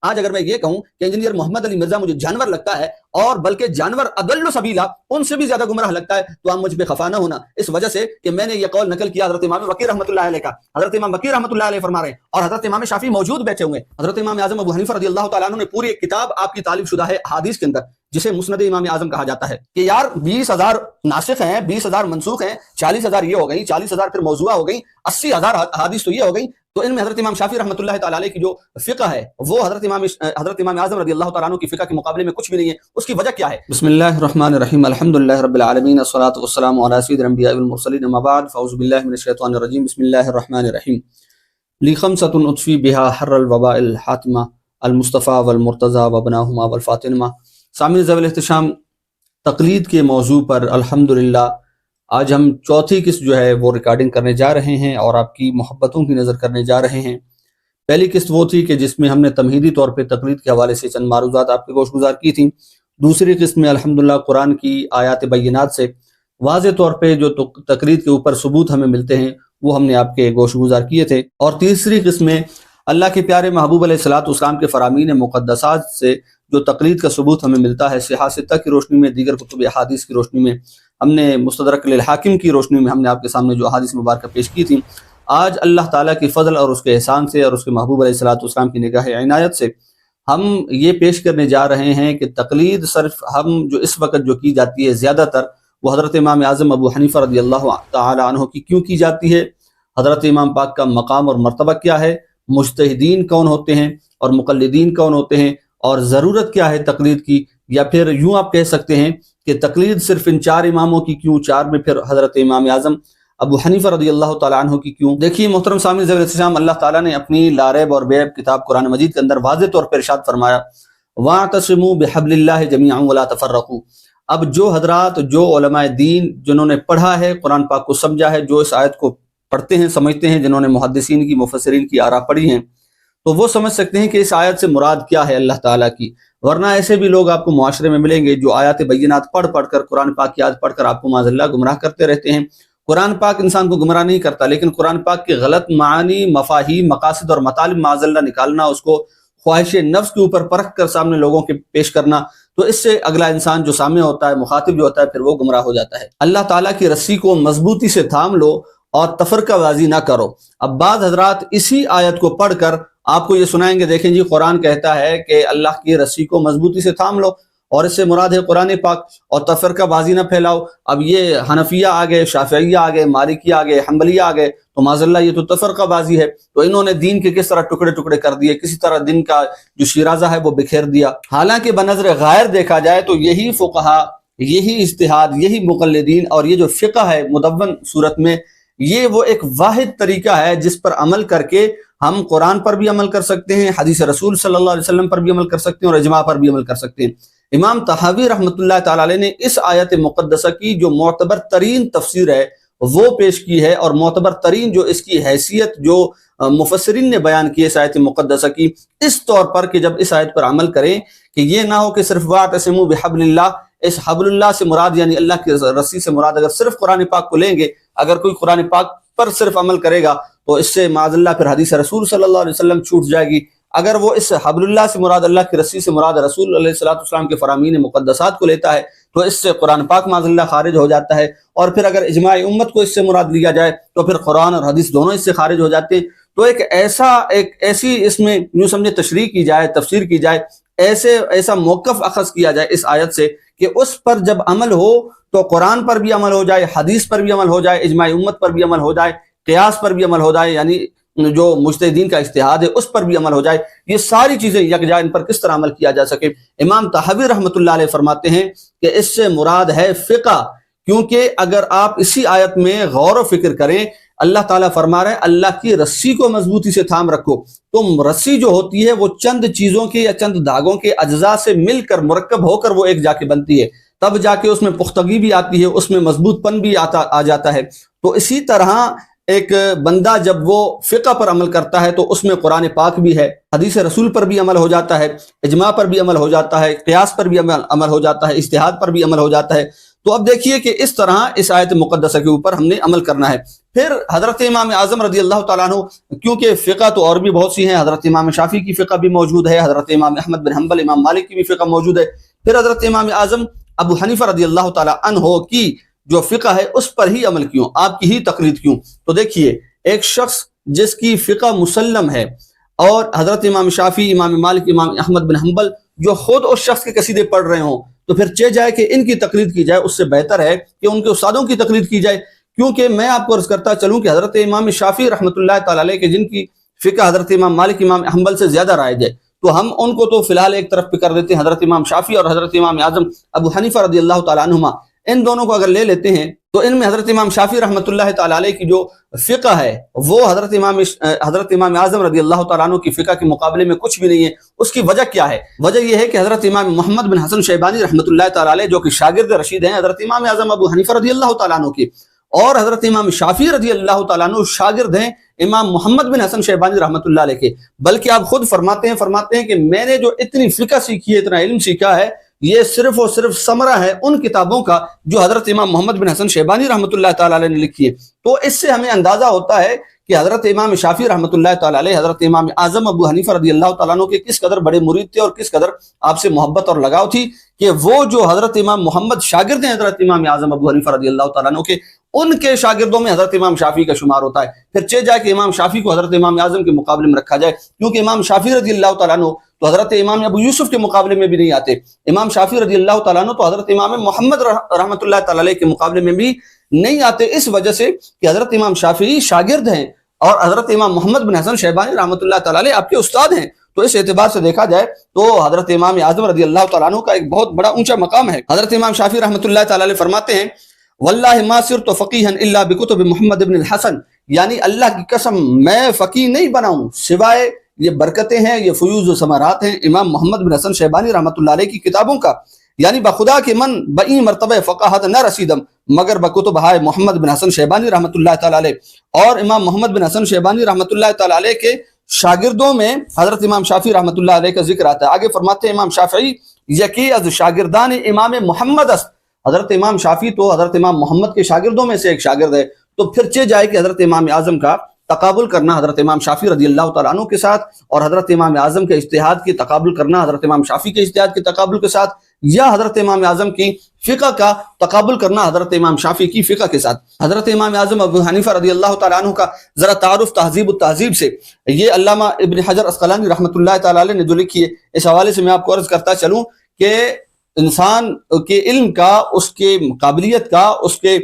آج اگر میں یہ کہوں کہ انجینئر محمد علی مرزا مجھے جانور لگتا ہے اور بلکہ جانور اضل سبیلا ان سے بھی زیادہ گمراہ لگتا ہے تو آپ مجھ پہ خفا نہ ہونا، اس وجہ سے کہ میں نے یہ قول نقل کیا حضرت امام وقی رحمۃ اللہ علیہ کا۔ حضرت امام وقی رحمۃ اللہ علیہ فرما رہے ہیں اور حضرت امام شافعی موجود بیٹھے ہوئے ہیں۔ حضرت امام اعظم ابو حنیفہ رضی اللہ تعالیٰ عنہ نے پوری ایک کتاب آپ کی تعلیف شدہ ہے احادیث کے اندر، جسے مسند امام اعظم کہا جاتا ہے، کہ یار 20,000 ناسخ ہیں، 20,000 منسوخ ہیں، 40,000 یہ ہو گئی، 40,000 پھر موضوعہ ہو گئی، 80,000 احادیث تو یہ ہو گئی۔ تو ان میں حضرت امام شافعی رحمۃ اللہ تعالیٰ علیہ کی جو فقہ ہے وہ حضرت امام اعظم رضی اللہ تعالیٰ عنہ کی فقہ کے مقابلے میں کچھ بھی نہیں ہے۔ اس کی وجہ کیا ہے؟ بسم اللہ الرحمن الرحیم، الحمدللہ رب العالمین، الصلاۃ والسلام علی سید الانبیاء والمرسلین، اما بعد، فاعوذ باللہ من الشیطان الرجیم، بسم اللہ الرحمن الرحیم۔ لخمسۃ اطفی بہا حر الوباء الحاتمہ المصطفیٰ والمرتضیٰ وابناہما والفاطمہ۔ سامعین ذوی الاحترام، تقلید کے موضوع پر الحمدللہ آج ہم چوتھی قسط جو ہے وہ ریکارڈنگ کرنے جا رہے ہیں اور آپ کی محبتوں کی نظر کرنے جا رہے ہیں۔ پہلی قسط وہ تھی کہ جس میں ہم نے تمہیدی طور پہ تقلید کے حوالے سے چند معروضات آپ کے گوش گزار کی تھیں۔ دوسری قسط میں الحمدللہ قرآن کی آیات بینات سے واضح طور پہ جو تقلید کے اوپر ثبوت ہمیں ملتے ہیں وہ ہم نے آپ کے گوش گزار کیے تھے۔ اور تیسری قسط میں اللہ کے پیارے محبوب علیہ الصلوۃ والسلام کے فرامین مقدسات سے جو تقلید کا ثبوت ہمیں ملتا ہے، صحاح ستہ کی روشنی میں، دیگر کتب احادیث کی روشنی میں، ہم نے مستدرک للحاکم کی روشنی میں ہم نے آپ کے سامنے جو احادیث مبارکہ پیش کی تھی۔ آج اللہ تعالیٰ کی فضل اور اس کے احسان سے اور اس کے محبوب علیہ الصلوۃ والسلام کی نگاہ عنایت سے ہم یہ پیش کرنے جا رہے ہیں کہ تقلید صرف ہم جو اس وقت جو کی جاتی ہے زیادہ تر وہ حضرت امام اعظم ابو حنیفہ رضی اللہ تعالیٰ عنہ کی کیوں کی جاتی ہے، حضرت امام پاک کا مقام اور مرتبہ کیا ہے، مجتہدین کون ہوتے ہیں اور مقلدین کون ہوتے ہیں، اور ضرورت کیا ہے تقلید کی، یا پھر یوں آپ کہہ سکتے ہیں کہ تقلید صرف ان 4 اماموں کی کیوں، 4 میں پھر حضرت امام اعظم ابو حنیفہ رضی اللہ تعالیٰ عنہ کی کیوں۔ دیکھیے محترم سامعین ذوی الاحترام، اللہ تعالیٰ نے اپنی لا ریب اور بے عیب کتاب قرآن مجید کے اندر واضح طور پر ارشاد فرمایا، وَاعْتَصِمُوا بِحَبْلِ اللَّهِ جَمِيعًا وَلَا تَفَرَّقُوا۔ اب جو حضرات، جو علماء دین جنہوں نے پڑھا ہے، قرآن پاک کو سمجھا ہے، جو اس آیت کو پڑھتے ہیں، سمجھتے ہیں، جنہوں نے محدثین کی، مفسرین کی آراء پڑھی ہیں، تو وہ سمجھ سکتے ہیں کہ اس آیت سے مراد کیا ہے اللہ تعالیٰ کی۔ ورنہ ایسے بھی لوگ آپ کو معاشرے میں ملیں گے جو آیات بینات پڑھ کر، قرآن پاک کی آیت پڑھ کر آپ کو معاذ اللہ گمراہ کرتے رہتے ہیں۔ قرآن پاک انسان کو گمراہ نہیں کرتا، لیکن قرآن پاک کے غلط معانی، مفاہیم، مقاصد اور مطالب معاذ اللہ نکالنا، اس کو خواہش نفس کے اوپر پرکھ کر سامنے لوگوں کے پیش کرنا، تو اس سے اگلا انسان جو سامنے ہوتا ہے، مخاطب جو ہوتا ہے، پھر وہ گمراہ ہو جاتا ہے۔ اللہ تعالیٰ کی رسی کو مضبوطی سے تھام لو اور تفرقہ بازی نہ کرو۔ اب بعض حضرات اسی آیت کو پڑھ کر آپ کو یہ سنائیں گے، دیکھیں جی قرآن کہتا ہے کہ اللہ کی رسی کو مضبوطی سے تھام لو، اور اس سے مراد ہے قرآن پاک، اور تفرقہ بازی نہ پھیلاؤ۔ اب یہ حنفیہ آ گئے، شافعیہ آ گئے، مالکیہ آ گئے، حنبلیہ آ گئے، تو معاذ اللہ یہ تو تفرقہ بازی ہے۔ تو انہوں نے دین کے کس طرح ٹکڑے ٹکڑے کر دیے، کسی طرح دین کا جو شیرازہ ہے وہ بکھیر دیا۔ حالانکہ بنظر غیر دیکھا جائے تو یہی فقہا، یہی اجتہاد، یہی مقلدین اور یہ جو فقہ ہے مدون صورت میں، یہ وہ ایک واحد طریقہ ہے جس پر عمل کر کے ہم قرآن پر بھی عمل کر سکتے ہیں، حدیث رسول صلی اللہ علیہ وسلم پر بھی عمل کر سکتے ہیں، اور اجماع پر بھی عمل کر سکتے ہیں۔ امام طحاوی رحمۃ اللہ تعالیٰ علیہ نے اس آیت مقدسہ کی جو معتبر ترین تفسیر ہے وہ پیش کی ہے، اور معتبر ترین جو اس کی حیثیت جو مفسرین نے بیان کی اس آیت مقدسہ کی، اس طور پر کہ جب اس آیت پر عمل کریں کہ یہ نہ ہو کہ صرف وَاعْتَصِمُوا بِحَبْلِ اللَّهِ، اس حبل اللہ سے مراد یعنی اللہ کی رسی سے مراد اگر صرف قرآن پاک کو لیں گے، اگر کوئی قرآن پاک پر صرف عمل کرے گا تو اس سے معاذ اللہ پھر حدیث رسول صلی اللہ علیہ وسلم چھوٹ جائے گی۔ اگر وہ اس حبل اللہ سے مراد، اللہ کی رسی سے مراد رسول علیہ الصلوۃ والسلام کے فرامین مقدسات کو لیتا ہے تو اس سے قرآن پاک معاذ اللہ خارج ہو جاتا ہے، اور پھر اگر اجماع امت کو اس سے مراد لیا جائے تو پھر قرآن اور حدیث دونوں اس سے خارج ہو جاتے ہیں۔ تو ایک ایسی اس میں یوں سمجھے تشریح کی جائے، تفسیر کی جائے، ایسا موقف اخذ کیا جائے اس آیت سے کہ اس پر جب عمل ہو تو قرآن پر بھی عمل ہو جائے، حدیث پر بھی عمل ہو جائے، اجماع امت پر بھی عمل ہو جائے، قیاس پر بھی عمل ہو جائے، یعنی جو مجتہدین کا اجتہاد ہے اس پر بھی عمل ہو جائے۔ یہ ساری چیزیں یکجا، ان پر کس طرح عمل کیا جا سکے۔ امام طحاوی رحمۃ اللہ علیہ فرماتے ہیں کہ اس سے مراد ہے فقہ، کیونکہ اگر آپ اسی آیت میں غور و فکر کریں، اللہ تعالیٰ فرما رہے ہیں اللہ کی رسی کو مضبوطی سے تھام رکھو۔ تو رسی جو ہوتی ہے وہ چند چیزوں کے یا چند دھاگوں کے اجزاء سے مل کر مرکب ہو کر وہ ایک جا کے بنتی ہے، تب جا کے اس میں پختگی بھی آتی ہے، اس میں مضبوط پن بھی آ جاتا ہے۔ تو اسی طرح ایک بندہ جب وہ فقہ پر عمل کرتا ہے تو اس میں قرآن پاک بھی ہے، حدیث رسول پر بھی عمل ہو جاتا ہے، اجماع پر بھی عمل ہو جاتا ہے، قیاس پر بھی عمل ہو جاتا ہے، اجتہاد پر بھی عمل ہو جاتا ہے۔ تو اب دیکھیے کہ اس طرح اس آیت مقدسہ کے اوپر ہم نے عمل کرنا ہے۔ پھر حضرت امام اعظم رضی اللہ تعالیٰ عنہ، کیونکہ فقہ تو اور بھی بہت سی ہیں، حضرت امام شافعی کی فقہ بھی موجود ہے، حضرت امام احمد بن حنبل، امام مالک کی بھی فقہ موجود ہے، پھر حضرت امام اعظم ابو حنیفہ رضی اللہ تعالیٰ عنہ کی جو فقہ ہے اس پر ہی عمل کیوں، آپ کی ہی تقلید کیوں؟ تو دیکھیے، ایک شخص جس کی فقہ مسلم ہے اور حضرت امام شافعی، امام مالک، امام احمد بن حنبل جو خود اس شخص کے قصیدے پڑھ رہے ہوں، تو پھر چہ جائے کہ ان کی تقلید کی جائے، اس سے بہتر ہے کہ ان کے استادوں کی تقلید کی جائے۔ کیونکہ میں آپ کو عرض کرتا چلوں کہ حضرت امام شافعی رحمۃ اللہ تعالیٰ علیہ کے جن کی فقہ حضرت امام مالک، امام حنبل سے زیادہ رائج ہے، تو ہم ان کو تو فی الحال ایک طرف پہ کر دیتے ہیں، حضرت امام شافعی اور حضرت امام اعظم ابو حنیفہ رضی اللہ تعالیٰ عنہما، ان دونوں کو اگر لے لیتے ہیں تو ان میں حضرت امام شافعی رحمۃ اللہ تعالیٰ علیہ کی جو فقہ ہے وہ حضرت امام اعظم رضی اللہ تعالیٰ عنہ کی فقہ کے مقابلے میں کچھ بھی نہیں ہے۔ اس کی وجہ کیا ہے؟ وجہ یہ ہے کہ حضرت امام محمد بن حسن شیبانی رحمۃ اللہ تعالیٰ علیہ جو کہ شاگرد رشید ہیں حضرت امام اعظم ابو حنیفہ رضی اللہ تعالیٰ عنہ کی، اور حضرت امام شافعی رضی اللہ تعالیٰ عنہ شاگرد ہیں امام محمد بن حسن شیبانی رحمۃ اللہ علیہ کے، بلکہ آپ خود فرماتے ہیں کہ میں نے جو اتنی فقہ سیکھی ہے، اتنا علم سیکھا ہے، یہ صرف اور صرف ثمرہ ہے ان کتابوں کا جو حضرت امام محمد بن حسن شیبانی رحمۃ اللہ تعالیٰ علیہ نے لکھی ہے۔ تو اس سے ہمیں اندازہ ہوتا ہے کہ حضرت امام شافعی رحمۃ اللہ تعالیٰ علیہ حضرت امام اعظم ابو حنیفہ رضی اللہ تعالیٰ عنہ کے کس قدر بڑے مرید تھے اور کس قدر آپ سے محبت اور لگاؤ تھی، کہ وہ جو حضرت امام محمد شاگرد ہیں حضرت امام اعظم ابو حنیفہ رضی اللہ تعالیٰ عنہ کے، ان کے شاگردوں میں حضرت امام شافعی کا شمار ہوتا ہے۔ پھر چہ جائے کہ امام شافعی کو حضرت امام اعظم کے مقابلے میں رکھا جائے، کیونکہ امام شافعی رضی اللہ تعالیٰ عنہ تو حضرت امام ابو یوسف کے مقابلے میں بھی نہیں آتے، امام شافعی رضی اللہ تعالیٰ عنہ تو حضرت امام محمد رحمۃ اللہ تعالیٰ علیہ کے مقابلے میں بھی نہیں آتے، اس وجہ سے کہ حضرت امام شافعی شاگرد ہیں اور حضرت امام محمد بن حسن شیبانی رحمۃ اللہ تعالیٰ علیہ آپ کے استاد ہیں۔ تو اس اعتبار سے دیکھا جائے تو حضرت امام اعظم رضی اللہ تعالیٰ عنہ کا ایک بہت بڑا اونچا مقام ہے۔ حضرت امام شافعی رحمۃ اللہ تعالیٰ علیہ فرماتے ہیں واللہ ما صرت فقیہا الا بکتب محمد بن الحسن، یعنی اللہ کی قسم میں فقیہ نہیں بناؤں سوائے یہ برکتیں ہیں، یہ فیوز و ثمرات ہیں امام محمد بن حسن شیبانی رحمۃ اللہ علیہ کی کتابوں کا، یعنی بخدا کے من بئی مرتبہ فقاہت نہ رسیدم مگر بکتب ہائے محمد بن حسن شیبانی رحمۃ اللہ تعالیٰ علیہ۔ اور امام محمد بن حسن شیبانی رحمۃ اللہ تعالیٰ علیہ کے شاگردوں میں حضرت امام شافعی رحمۃ اللہ علیہ کا ذکر آتا ہے۔ آگے فرماتے ہیں امام شافعی یکی از شاگردان امام محمد است، حضرت امام شافعی تو حضرت امام محمد کے شاگردوں میں سے ایک شاگرد ہے۔ تو پھر چہ جائے کہ حضرت امام اعظم کا تقابل کرنا حضرت امام شافعی رضی اللہ تعالیٰ عنہ کے ساتھ، اور حضرت امام اعظم کے اجتہاد کی تقابل کرنا حضرت امام شافعی کے اجتہاد کے تقابل کے ساتھ، یا حضرت امام اعظم کی فقہ کا تقابل کرنا حضرت امام شافعی کی فقہ کے ساتھ۔ حضرت امام اعظم ابو حنیفہ رضی اللہ تعالیٰ عنہ کا ذرا تعارف تہذیب التہذیب سے، یہ علامہ ابن حجر عسقلانی رحمۃ اللہ تعالیٰ علیہ نے جو لکھی ہے، اس حوالے سے میں آپ کو عرض کرتا چلوں کہ انسان کے علم کا، اس کے قابلیت کا، اس کے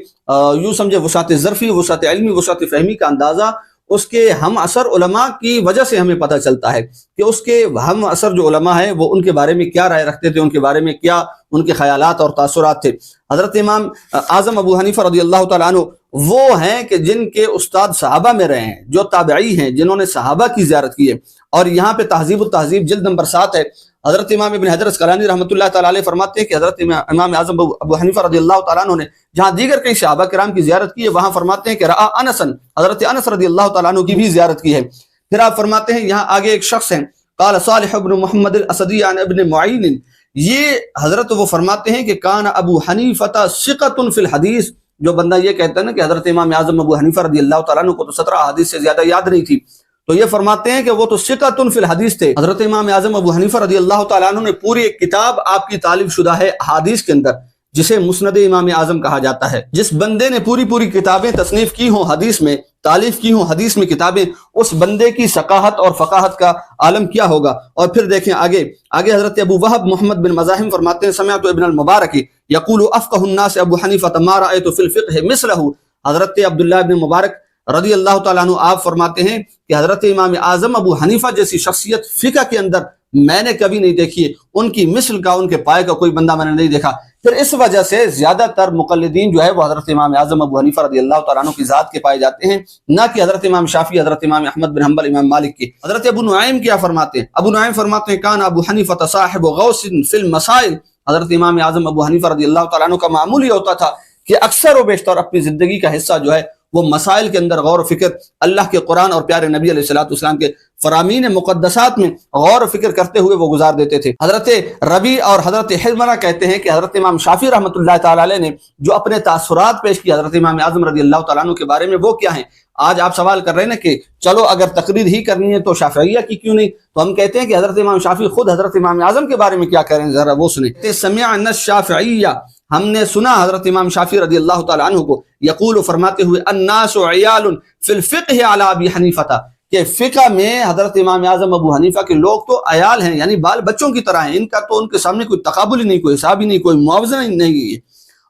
یوں سمجھے وسعت ظرفی، وسعت علمی، وسعت فہمی کا اندازہ اس کے ہم اثر علماء کی وجہ سے ہمیں پتہ چلتا ہے کہ اس کے ہم اثر جو علماء ہیں وہ ان کے بارے میں کیا رائے رکھتے تھے، ان کے بارے میں کیا ان کے خیالات اور تاثرات تھے۔ حضرت امام اعظم ابو حنیفہ رضی اللہ تعالیٰ عنہ وہ ہیں کہ جن کے استاد صحابہ میں رہے ہیں، جو تابعی ہیں، جنہوں نے صحابہ کی زیارت کی ہے۔ اور یہاں پہ تہذیب التہذیب جلد نمبر 7 ہے، حضرت امام ابن حجر عسقلانی رحمۃ اللہ تعالیٰ علیہ فرماتے ہیں کہ حضرت امام اعظم ابو حنیفہ رضی اللہ تعالیٰ عنہ نے جہاں دیگر کئی صحابہ کرام کی زیارت کی ہے، وہاں فرماتے ہیں کہ رآ انسن، حضرت انس رضی اللہ تعالیٰ عنہ کی بھی زیارت کی ہے۔ پھر آپ فرماتے ہیں یہاں آگے ایک شخص ہیں قال صالح ابن محمد الاسدی عن ابن معین، یہ حضرت وہ فرماتے ہیں کہ کان ابو حنیفہ ثقۃ فی الحدیث، جو بندہ یہ کہتا ہے نا کہ حضرت امام اعظم ابو حنیفہ رضی اللہ تعالیٰ عنہ کو تو 17 حدیث سے زیادہ یاد نہیں تھی، تو یہ فرماتے ہیں کہ وہ تو ثقۃ فی الحدیث تھے۔ حضرت امام اعظم ابو حنیفہ رضی اللہ تعالیٰ عنہ نے پوری ایک کتاب آپ کی تالیف شدہ ہے حدیث کے اندر، جسے مسند امام اعظم کہا جاتا ہے۔ جس بندے نے پوری کتابیں تصنیف کی ہوں حدیث میں، تالیف کی ہوں حدیث میں کتابیں، اس بندے کی ثقاہت اور فقاہت کا عالم کیا ہوگا۔ اور پھر دیکھیں آگے حضرت ابو وہب محمد بن مزاحم فرماتے ہیں سمعت ابن المبارک یقول افقہ الناس ابو حنیفہ ما رأیت فی الفقہ مثلہ، حضرت عبداللہ ابن مبارک رضی اللہ تعالیٰ عنہ آپ فرماتے ہیں کہ حضرت امام اعظم ابو حنیفہ جیسی شخصیت فقہ کے اندر میں نے کبھی نہیں دیکھی ہے، ان کی مثل کا، ان کے پائے کا کوئی بندہ میں نے نہیں دیکھا۔ پھر اس وجہ سے زیادہ تر مقلدین جو ہے وہ حضرت امام اعظم ابو حنیفہ رضی اللہ تعالیٰ عنہ کی ذات کے پائے جاتے ہیں، نہ کہ حضرت امام شافعی، حضرت امام احمد بن حنبل، امام مالک کی۔ حضرت ابو نعیم کیا فرماتے ہیں؟ ابو نعیم فرماتے ہیں کان ابو حنیفہ صاحب غوث فی المسائل، حضرت امام اعظم ابو حنیفہ رضی اللہ تعالیٰ عنہ کا معمول یہ ہوتا تھا کہ اکثر و بیشتر اپنی زندگی کا حصہ جو ہے وہ مسائل کے اندر غور و فکر، اللہ کے قرآن اور پیارے نبی علیہ الصلوۃ والسلام کے فرامین مقدسات میں غور و فکر کرتے ہوئے وہ گزار دیتے تھے۔ حضرت ربیع اور حضرت حرملہ کہتے ہیں کہ حضرت امام شافعی رحمۃ اللہ تعالی علیہ نے جو اپنے تاثرات پیش کی حضرت امام اعظم رضی اللہ تعالیٰ عنہ کے بارے میں، وہ کیا ہیں؟ آج آپ سوال کر رہے ہیں نا کہ چلو اگر تقریر ہی کرنی ہے تو شافعیہ کی کیوں نہیں؟ تو ہم کہتے ہیں کہ حضرت امام شافعی خود حضرت امام اعظم کے بارے میں کیا کہہ رہے ہیں، ذرا وہ سنیں۔ سمعنا الشافعیہ، ہم نے سنا حضرت امام شافعی رضی اللہ تعالیٰ عنہ کو یقول، فرماتے ہوئے، الناس عیال فی الفقہ علی ابی حنیفہ، کہ فقہ میں حضرت امام اعظم ابو حنیفہ کے لوگ تو عیال ہیں، یعنی بال بچوں کی طرح ہیں، ان کا تو ان کے سامنے کوئی تقابل ہی نہیں، کوئی حساب ہی نہیں، کوئی موازنہ ہی نہیں ہے۔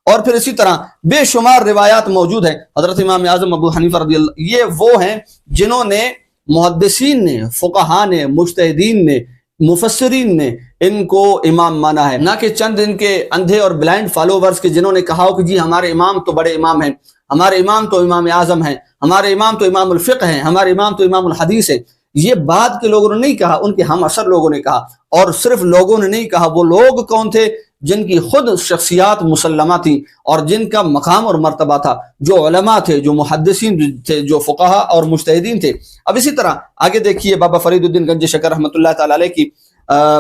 اور پھر اسی طرح بے شمار روایات موجود ہیں حضرت امام اعظم ابو حنیفہ رضی اللہ، یہ وہ ہیں جنہوں نے، محدثین نے، فقہاء نے، مجتہدین نے، مفسرین نے ان کو امام مانا ہے، نہ کہ چند ان کے اندھے اور بلائنڈ فالوورز کے جنہوں نے کہا ہو کہ جی ہمارے امام تو بڑے امام ہیں، ہمارے امام تو امام اعظم ہیں، ہمارے امام تو امام الفقہ ہیں، ہمارے امام تو امام الحدیث ہے۔ یہ بعد کے لوگوں نے نہیں کہا، ان کے ہم عصر لوگوں نے کہا۔ اور صرف لوگوں نے نہیں کہا، وہ لوگ کون تھے؟ جن کی خود شخصیات مسلمہ تھیں اور جن کا مقام اور مرتبہ تھا، جو علماء تھے، جو محدثین تھے، جو فقہاء اور مجتہدین تھے۔ اب اسی طرح آگے دیکھیے بابا فرید الدین گنج شکر رحمۃ اللہ تعالی علیہ کی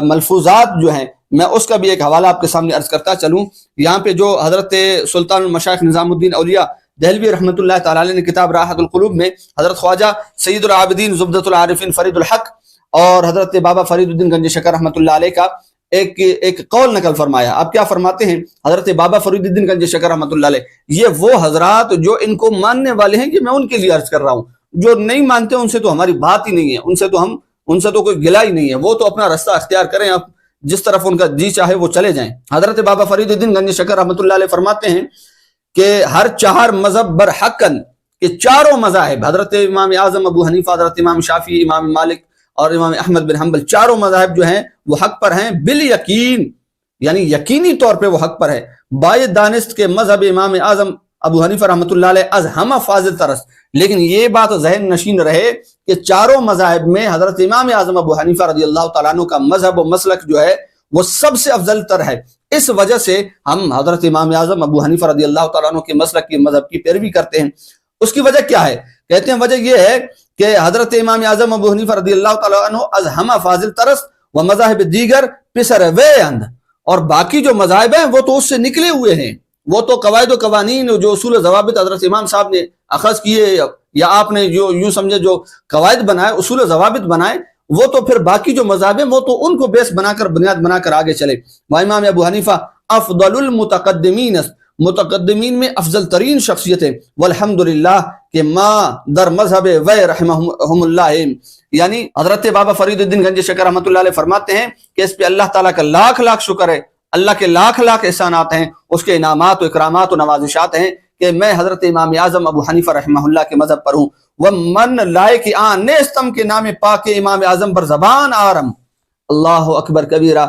ملفوظات جو ہیں، میں اس کا بھی ایک حوالہ آپ کے سامنے عرض کرتا چلوں۔ یہاں پہ جو حضرت سلطان المشائخ نظام الدین اولیاء دہلوی رحمۃ اللہ تعالی علیہ نے کتاب راحت القلوب میں حضرت خواجہ سید العابدین زبدۃ العارفین فرید الحق اور حضرت بابا فرید الدین گنج شکر رحمۃ اللہ علیہ کا ایک قول نقل فرمایا۔ آپ کیا فرماتے ہیں حضرت بابا فرید الدین گنج شکر رحمۃ اللہ علیہ؟ یہ وہ حضرات جو ان کو ماننے والے ہیں کہ میں ان کے لیے عرض کر رہا ہوں، جو نہیں مانتے ان سے تو ہماری بات ہی نہیں ہے، ان سے تو کوئی گلہ ہی نہیں ہے، وہ تو اپنا رستہ اختیار کریں، آپ جس طرف ان کا جی چاہے وہ چلے جائیں۔ حضرت بابا فرید الدین گنج شکر رحمۃ اللہ علیہ فرماتے ہیں کہ ہر چار مذہب برحقن، کہ چاروں مذاہب، حضرت امام اعظم ابو حنیفہ، حضرت امام شافعی، امام مالک اور امام احمد بن حنبل، چاروں مذاہب جو ہیں وہ حق پر ہیں، بالیقین، یعنی یقینی طور پہ وہ حق پر ہے۔ بائے دانست کے مذہب امام اعظم ابو حنیفہ رحمۃ اللہ علیہ از ہمہ فاضل ترس، لیکن یہ بات ذہن نشین رہے کہ چاروں مذاہب میں حضرت امام اعظم ابو حنیفہ رضی اللہ تعالیٰ عنہ کا مذہب و مسلک جو ہے وہ سب سے افضل تر ہے۔ اس وجہ سے ہم حضرت امام اعظم ابو حنیفہ رضی اللہ تعالیٰ عنہ کے مسلک کی، مذہب کی پیروی کرتے ہیں۔ اس کی وجہ کیا ہے؟ کہتے ہیں وجہ یہ ہے کہ حضرت امام اعظم ابو حنیفہ رضی اللہ تعالیٰ عنہ از ہمہ فاضل ترس و مذاہب دیگر پسر وے اند، اور باقی جو مذاہب ہیں وہ تو اس سے نکلے ہوئے ہیں، وہ تو قواعد و قوانین جو اصول و ضوابط حضرت امام صاحب نے اخذ کیے، یا آپ نے جو یوں سمجھے جو قواعد بنائے، اصول و ضوابط بنائے، وہ تو پھر باقی جو مذاہب ہیں وہ تو ان کو بیس بنا کر، بنیاد بنا کر آگے چلے۔ امام ابو حنیفہ افضل المتقدمین، متقدمین میں افضل ترین شخصیت ہے، والحمدللہ کہ ما در مذہب وے رحمہم اللہ، یعنی حضرت بابا فرید الدین گنج شکر رحمۃ اللہ علیہ فرماتے ہیں کہ اس پہ اللہ تعالیٰ کا لاکھ لاکھ شکر ہے، اللہ کے لاکھ لاکھ احسانات ہیں، اس کے انعامات و اکرامات و نوازشات ہیں کہ میں حضرت امام اعظم ابو حنیفہ رحمہ اللہ کے مذہب پر ہوں۔ ومن لائے کہ آن نیستم کے نام پاک امام اعظم پر زبان آرم، اللہ اکبر کبیرہ۔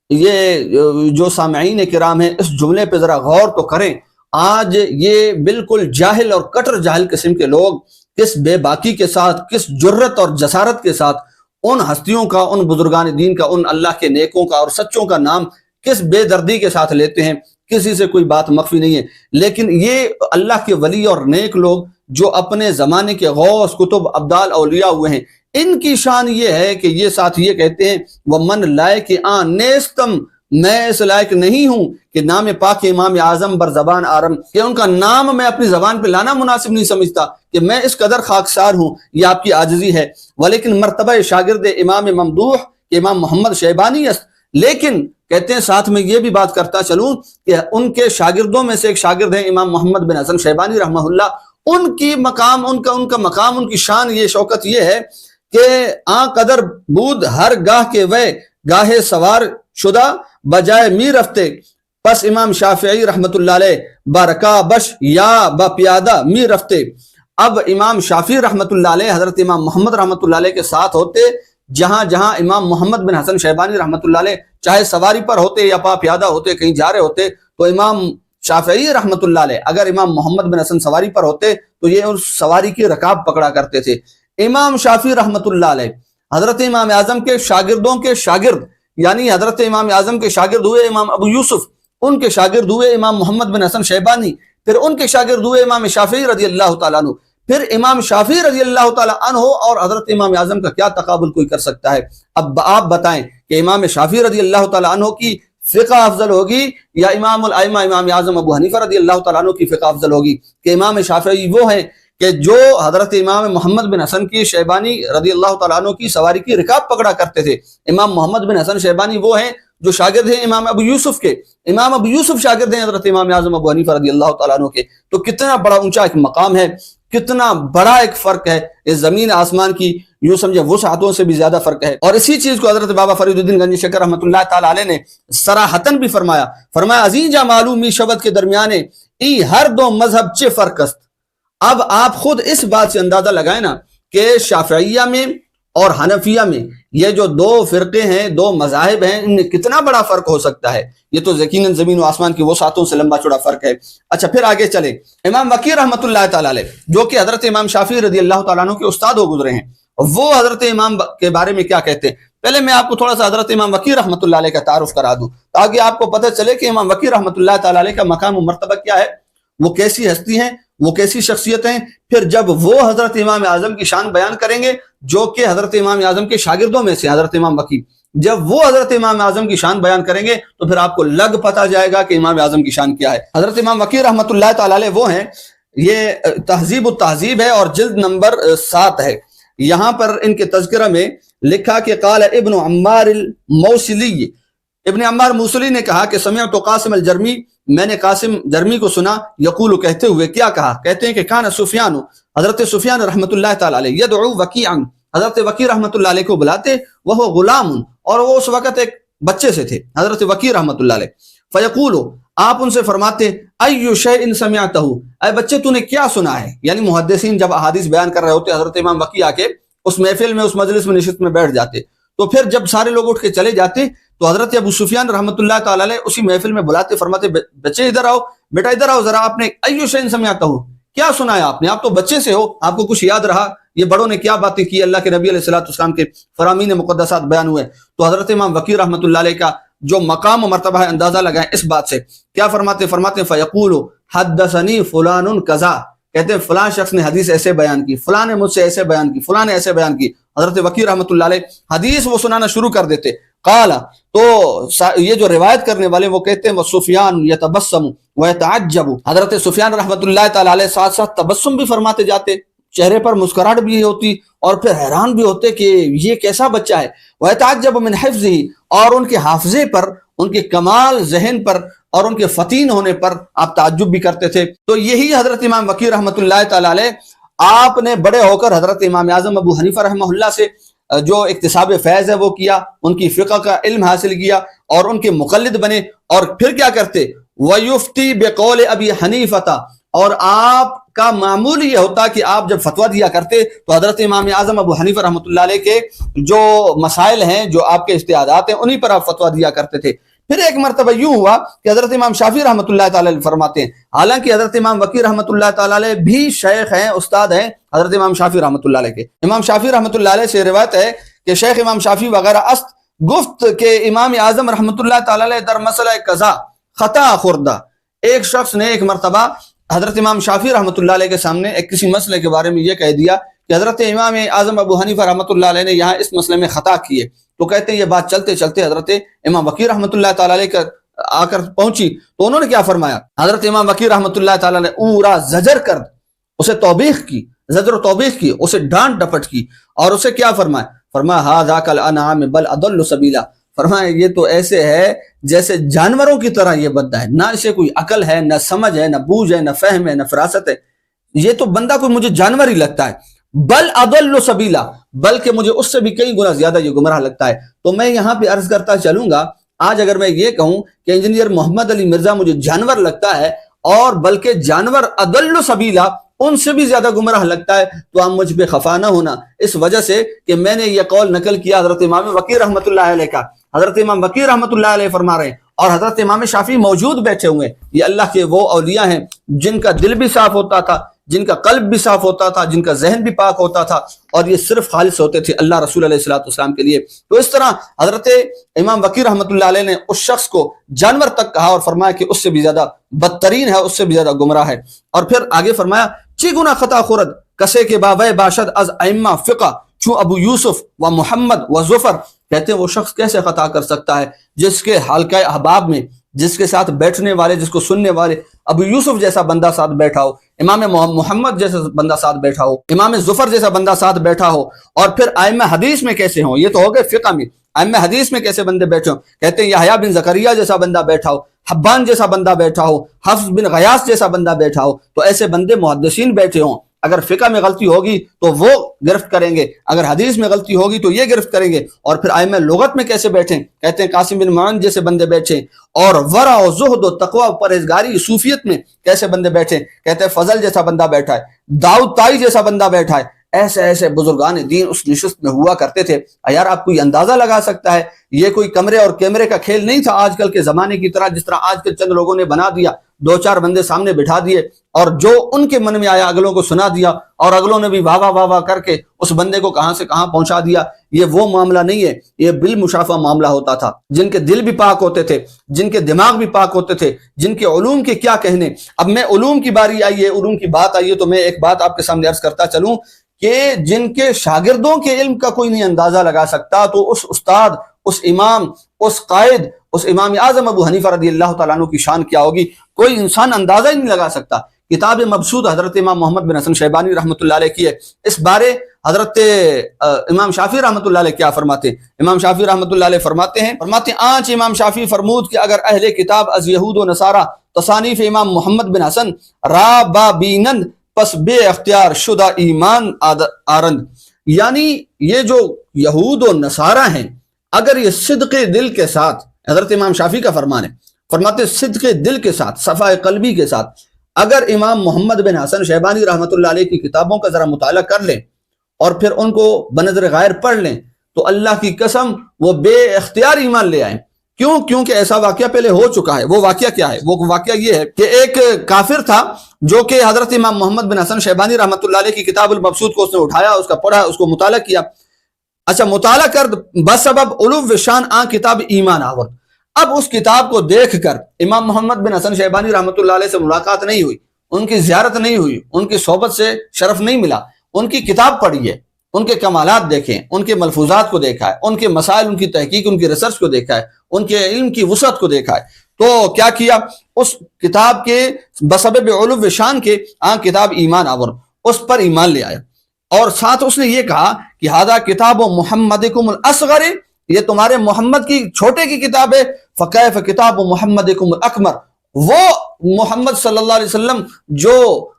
یہ جو سامعین کرام ہیں اس جملے پہ ذرا غور تو کریں۔ آج یہ بالکل جاہل اور کٹر جاہل قسم کے لوگ کس بے باکی کے ساتھ، کس جرت اور جسارت کے ساتھ ان ہستیوں کا، ان بزرگان دین کا، ان اللہ کے نیکوں کا اور سچوں کا نام کس بے دردی کے ساتھ لیتے ہیں، کسی سے کوئی بات مخفی نہیں ہے۔ لیکن یہ اللہ کے ولی اور نیک لوگ جو اپنے زمانے کے غوث، کتب، ابدال، اولیاء ہوئے ہیں، ان کی شان یہ ہے کہ یہ ساتھ یہ کہتے ہیں ومن لائق آن نیستم، میں اس لائق نہیں ہوں کہ نام پاک امام اعظم بر زبان آرم، کہ ان کا نام میں اپنی زبان پہ لانا مناسب نہیں سمجھتا، کہ میں اس قدر خاکسار ہوں، یہ آپ کی عاجزی ہے۔ ولیکن مرتبہ شاگرد امام ممدوح امام محمد شیبانی است، لیکن کہتے ہیں ساتھ میں یہ بھی بات کرتا چلوں کہ ان کے شاگردوں میں سے ایک شاگرد ہیں امام محمد بن حسن شیبانی رحمہ اللہ، ان کی مقام، ان کا مقام، ان کی شان، یہ شوکت یہ ہے کہ آن قدر بود ہر گاہ کے وے گاہ سوار شدہ بجائے می رفتے، پس امام شافعی رحمت اللہ علیہ برکا بش یا با پیادہ می رفتے۔ اب امام شافعی رحمت اللہ علیہ حضرت امام محمد رحمت اللہ علیہ کے ساتھ ہوتے، جہاں جہاں امام محمد بن حسن شیبانی رحمت اللہ علیہ چاہے سواری پر ہوتے یا پا پیادہ ہوتے، کہیں جا رہے ہوتے، تو امام شافعی رحمت اللہ علیہ اگر امام محمد بن حسن سواری پر ہوتے تو یہ اس سواری کی رکاب پکڑا کرتے تھے۔ امام شافعی رحمت اللہ علیہ حضرت امام اعظم کے شاگردوں کے شاگرد، یعنی حضرت امام اعظم کے شاگرد ہوئے امام ابو یوسف، ان کے شاگرد ہوئے امام محمد بن حسن شیبانی، پھر ان کے شاگرد ہوئے امام شافعی رضی اللہ تعالیٰ عنہ. پھر امام شافعی رضی اللہ تعالیٰ عنہ اور حضرت امام اعظم کا کیا تقابل کوئی کر سکتا ہے؟ اب آپ بتائیں کہ امام شافعی رضی اللہ تعالیٰ عنہ کی فقہ افضل ہوگی یا امام الائمہ امام اعظم ابو حنیفہ رضی اللہ تعالیٰ عنہ کی فقہ افضل ہوگی؟ کہ امام شافعی وہ ہیں کہ جو حضرت امام محمد بن حسن کی شیبانی رضی اللہ تعالیٰ عنہ کی سواری کی رکاب پکڑا کرتے تھے. امام محمد بن حسن شیبانی وہ ہیں جو شاگرد ہیں امام ابو یوسف کے. امام ابو یوسف شاگرد ہیں حضرت امام اعظم ابو حنیفہ رضی اللہ تعالیٰ عنہ کے. تو کتنا بڑا اونچا ایک مقام ہے، کتنا بڑا ایک فرق ہے، اس زمین آسمان کی یوں سمجھے وسعتوں سے بھی زیادہ فرق ہے. اور اسی چیز کو حضرت بابا فرید الدین گنجی شکر رحمۃ اللہ تعالی علیہ نے صراحتاً بھی فرمایا عزیزہ معلومی شبد کے درمیانے ای ہر دو مذہب چے فرق است. اب آپ خود اس بات سے اندازہ لگائیں نا کہ شافعیہ میں اور حنفیہ میں یہ جو دو فرقے ہیں، دو مذاہب ہیں، ان میں کتنا بڑا فرق ہو سکتا ہے. یہ تو یقیناً زمین و آسمان کی وسعتوں سے لمبا چوڑا فرق ہے. اچھا پھر آگے چلے. امام وکیع رحمۃ اللہ تعالی علیہ جو کہ حضرت امام شافعی رضی اللہ تعالیٰ عنہ کے استاد ہو گزرے ہیں، وہ حضرت امام کے بارے میں کیا کہتے ہیں؟ پہلے میں آپ کو تھوڑا سا حضرت امام وکیع رحمۃ اللہ علیہ کا تعارف کرا دوں تاکہ آپ کو پتہ چلے کہ امام وکیع رحمۃ اللہ تعالی علیہ کا مقام و مرتبہ کیا ہے، وہ کیسی ہستی ہیں، وہ کیسی شخصیت ہیں. پھر جب وہ حضرت امام اعظم کی شان بیان کریں گے جو کہ حضرت امام اعظم کے شاگردوں میں سے حضرت امام وکیع، جب وہ حضرت امام اعظم کی شان بیان کریں گے تو پھر آپ کو لگ پتہ جائے گا کہ امام اعظم کی شان کیا ہے. حضرت امام وکیع رحمۃ اللہ تعالی علیہ وہ ہیں، یہ تہذیب التہذیب ہے اور جلد نمبر 7 ہے. یہاں پر ان کے تذکرہ میں لکھا کہ قال ابن عمار الموصلی، ابن عمار موصلی نے کہا کہ سمعت قاسم الجرمی، میں نے قاسم جرمی کو سنا، یقول کہتے ہوئے کیا کہا؟ کہتے ہیں کہ کان سفیان، حضرت سفیان رحمۃ اللہ تعالی علیہ یدعو وکیعا، حضرت وکیع رحمۃ اللہ علیہ کو بلاتے، وہ غلام، اور وہ اس وقت ایک بچے سے تھے حضرت وکیع رحمۃ اللہ علیہ. فیقول، آپ ان سے فرماتے ای شیء سمعتہ، اے بچے تو نے کیا سنا ہے؟ یعنی محدثین جب احادیث بیان کر رہے ہوتے حضرت امام وکیع آ کے اس محفل میں، اس مجلس میں نشست میں بیٹھ جاتے، تو پھر جب سارے لوگ اٹھ کے چلے جاتے تو حضرت ابو سفیان رحمۃ اللہ تعالی علیہ اسی محفل میں بلاتے، فرماتے بچے ادھر آؤ، بیٹا ادھر آؤ ذرا، آپ نے ای شیء سمعتہ کیا سنا ہے؟ آپ نے، آپ تو بچے سے ہو، آپ کو کچھ یاد رہا یہ بڑوں نے کیا باتیں کی، اللہ کے نبی علیہ الصلوۃ والسلام کے فرامین مقدسات بیان ہوئے. تو حضرت امام وکیع رحمۃ اللہ علیہ کا جو مقام و مرتبہ ہے اندازہ لگائیں اس بات سے. کیا فرماتے فیقول حدثنی فلان کذا، کہتے ہیں فلاں شخص نے حدیث ایسے بیان کی، فلاں نے مجھ سے ایسے بیان کی، فلاں نے ایسے بیان کی. حضرت وکیع رحمۃ اللہ علیہ حدیث وہ سنانا شروع کر دیتے. قال، تو یہ جو روایت کرنے والے وہ کہتے ہیں وہ سفیان یتبسم ویتعجب، حضرت سفیان رحمۃ اللہ تعالی علیہ ساتھ ساتھ تبسم بھی فرماتے جاتے، چہرے پر مسکراہٹ بھی ہوتی اور پھر حیران بھی ہوتے کہ یہ کیسا بچہ ہے. ویتعجب من حفظہ، اور ان کے حافظے پر، ان کے کمال ذہن پر اور ان کے فطین ہونے پر آپ تعجب بھی کرتے تھے. تو یہی حضرت امام وکیع رحمۃ اللہ تعالی علیہ، آپ نے بڑے ہو کر حضرت امام اعظم ابو حنیفہ رحمہ اللہ سے جو اکتساب فیض ہے وہ کیا، ان کی فقہ کا علم حاصل کیا اور ان کے مقلد بنے. اور پھر کیا کرتے؟ وَيُفْتِي بِقَوْلِ أَبِي حَنِيفَةَ، اور آپ کا معمول یہ ہوتا کہ آپ جب فتویٰ دیا کرتے تو حضرت امام اعظم ابو حنیفہ رحمۃ اللہ علیہ کے جو مسائل ہیں، جو آپ کے اجتہادات ہیں، انہی پر آپ فتویٰ دیا کرتے تھے. پھر ایک مرتبہ یوں ہوا کہ حضرت امام شافعی رحمۃ اللہ تعالی علیہ فرماتے ہیں، حالانکہ حضرت امام وکیع رحمۃ اللہ تعالی علیہ بھی شیخ ہیں، استاد ہیں حضرت امام شافعی رحمۃ اللہ علیہ کے. امام شافعی رحمۃ اللہ علیہ سے روایت ہے کہ شیخ امام شافعی وغیرہ است گفت کہ امام اعظم رحمۃ اللہ تعالی علیہ در مسئلہ قضا خطا خوردہ، ایک شخص نے ایک مرتبہ حضرت امام شافعی رحمۃ اللہ علیہ کے سامنے ایک کسی مسئلے کے بارے میں یہ کہہ دیا کہ حضرت امام اعظم ابو حنیفہ رحمۃ اللہ علیہ نے یہاں اس مسئلے میں خطا کیے. تو کہتے ہیں یہ بات چلتے چلتے حضرت امام وکیع رحمۃ اللہ تعالی علیہ کا آ کر پہنچی تو انہوں نے کیا فرمایا؟ حضرت امام وکیع رحمۃ اللہ تعالی نے اورا زجر کر اسے توبیخ کی، زجر و توبیخ کی، اسے ڈانٹ ڈپٹ کی اور اسے کیا فرمایا؟ فرمایا ھذا کالانعام بل اضل سبیلا، فرمایا یہ تو ایسے ہے جیسے جانوروں کی طرح یہ بندہ ہے، نہ اسے کوئی عقل ہے، نہ سمجھ ہے، نہ بوجھ ہے، نہ فہم ہے، نہ فراست ہے، یہ تو بندہ کوئی مجھے جانور ہی لگتا ہے. بل اضل سبیلا، بلکہ مجھے اس سے بھی کئی گنا زیادہ یہ گمراہ لگتا ہے. تو میں یہاں پہ عرض کرتا چلوں گا، آج اگر میں یہ کہوں کہ انجینئر محمد علی مرزا مجھے جانور لگتا ہے اور بلکہ جانور اضل سبیلا ان سے بھی زیادہ گمراہ لگتا ہے، تو آپ مجھ پہ خفا نہ ہونا اس وجہ سے کہ میں نے یہ قول نقل کیا حضرت امام وکیع رحمۃ اللہ علیہ کا. حضرت امام وکیع رحمۃ اللہ علیہ فرما رہے ہیں اور حضرت امام شافعی موجود بیٹھے ہوئے. یہ اللہ کے وہ اولیاء ہیں جن کا دل بھی صاف ہوتا تھا، جن کا قلب بھی صاف ہوتا تھا، جن کا ذہن بھی پاک ہوتا تھا، اور یہ صرف خالص ہوتے تھے اللہ رسول علیہ الصلوۃ والسلام کے لیے۔ تو اس طرح حضرت امام وقی رحمۃ اللہ علیہ نے اس شخص کو جانور تک کہا اور فرمایا کہ اس سے بھی زیادہ بدترین ہے، اس سے بھی زیادہ گمراہ ہے۔ اور پھر آگے فرمایا چی گنا خطا خورد کسے کے باوے باشد از ائمہ فقہ چوں ابو یوسف و محمد و ظفر، کہتے ہیں وہ شخص کیسے خطا کر سکتا ہے جس کے حلقہ احباب میں، جس کے ساتھ بیٹھنے والے، جس کو سننے والے ابو یوسف جیسا بندہ ساتھ بیٹھا ہو، امام محمد جیسا بندہ ساتھ بیٹھا ہو، امام ظفر جیسا بندہ ساتھ بیٹھا ہو، اور پھر ائمہ حدیث میں کیسے ہوں، یہ تو ہو گئے فقہ میں، ائمہ حدیث میں کیسے بندے بیٹھے ہوں، کہتے ہیں یحییٰ بن زکریا جیسا بندہ بیٹھا ہو، حبان جیسا بندہ بیٹھا ہو، حفص بن غیاث جیسا بندہ بیٹھا ہو، تو ایسے بندے محدثین بیٹھے ہوں۔ اگر فقہ میں غلطی ہوگی تو وہ گرفت کریں گے، اگر حدیث میں غلطی ہوگی تو یہ گرفت کریں گے، اور پھر ائمہ لغت میں کیسے بیٹھیں، کہتے ہیں قاسم بن معین جیسے بندے بیٹھے، اور ورع و زہد و تقوی و پرہیزگاری صوفیت میں کیسے بندے بیٹھے، کہتے ہیں فضل جیسا بندہ بیٹھا ہے، داؤد طائی جیسا بندہ بیٹھا ہے۔ ایسے ایسے بزرگان دین اس نشست میں ہوا کرتے تھے۔ یار آپ کو یہ اندازہ لگا سکتا ہے، یہ کوئی کمرے اور کیمرے کا کھیل نہیں تھا آج کل کے زمانے کی طرح، جس طرح آج کے چند لوگوں نے بنا دیا، دو چار بندے سامنے بٹھا دیے اور جو ان کے من میں آیا اگلوں کو سنا دیا، اور اگلوں نے بھی واہ واہ واہ واہ کر کے اس بندے کو کہاں سے کہاں پہنچا دیا۔ یہ وہ معاملہ نہیں ہے، یہ بالمشافہ معاملہ ہوتا تھا۔ جن کے دل بھی پاک ہوتے تھے، جن کے دماغ بھی پاک ہوتے تھے، جن کے علوم کے کیا کہنے۔ اب میں علوم کی باری آئی ہے، علوم کی بات آئی ہے، تو میں ایک بات آپ کے سامنے عرض کرتا چلوں کہ جن کے شاگردوں کے علم کا کوئی نہیں اندازہ لگا سکتا، تو اس استاد، اس امام، اس قائد، اس امام اعظم ابو حنیفہ رضی اللہ تعالیٰ عنہ کی شان کیا ہوگی، کوئی انسان اندازہ ہی نہیں لگا سکتا۔ کتاب مبسوط حضرت امام محمد بن حسن شیبانی رحمۃ اللہ علیہ کی ہے۔ اس بارے حضرت امام شافعی رحمۃ اللہ علیہ کیا فرماتے ہیں؟ امام شافعی رحمۃ اللہ علیہ فرماتے ہیں آنچ امام شافعی فرمود کہ اگر اہل کتاب از یہود و نصارہ تصانیف امام محمد بن حسن را با بینند پس بے اختیار شدہ ایمان آرند، یعنی یہ جو یہود و نصارہ ہیں، اگر یہ صدق دل کے ساتھ، حضرت امام شافعی کا فرمان ہے، فرماتے صدق دل کے ساتھ، صفاء قلبی کے ساتھ اگر امام محمد بن حسن شیبانی رحمۃ اللہ علیہ کی کتابوں کا ذرا مطالعہ کر لیں اور پھر ان کو بنظر غیر پڑھ لیں، تو اللہ کی قسم وہ بے اختیار ایمان لے آئیں۔ کیوں؟ کیونکہ ایسا واقعہ پہلے ہو چکا ہے۔ وہ واقعہ کیا ہے؟ وہ واقعہ یہ ہے کہ ایک کافر تھا جو کہ حضرت امام محمد بن حسن شیبانی رحمۃ اللہ علیہ کی کتاب المبسوط کو اس نے اٹھایا، اس کا پڑھا، اس کو مطالعہ کیا۔ اچھا، مطالعہ کر بسبب علو شان آن کتاب ایمان آور، اب اس کتاب کو دیکھ کر امام محمد بن حسن شیبانی رحمۃ اللہ علیہ سے ملاقات نہیں ہوئی، ان کی زیارت نہیں ہوئی، ان کی صحبت سے شرف نہیں ملا، ان کی کتاب پڑھی ہے، ان کے کمالات دیکھیں، ان کے ملفوظات کو دیکھا ہے، ان کے مسائل، ان کی تحقیق، ان کی ریسرچ کو دیکھا ہے، ان کے علم کی وسعت کو دیکھا ہے، تو کیا کیا؟ اس کتاب کے بسبب علو شان کے آن کتاب ایمان آور، اس پر ایمان لے آیا، اور ساتھ اس نے یہ کہا کہ ہذا کتاب محمدکم الاصغر، یہ تمہارے محمد کی چھوٹے کی کتاب ہے، فکیف کتاب محمدکم الاکمر، وہ محمد صلی اللہ علیہ وسلم جو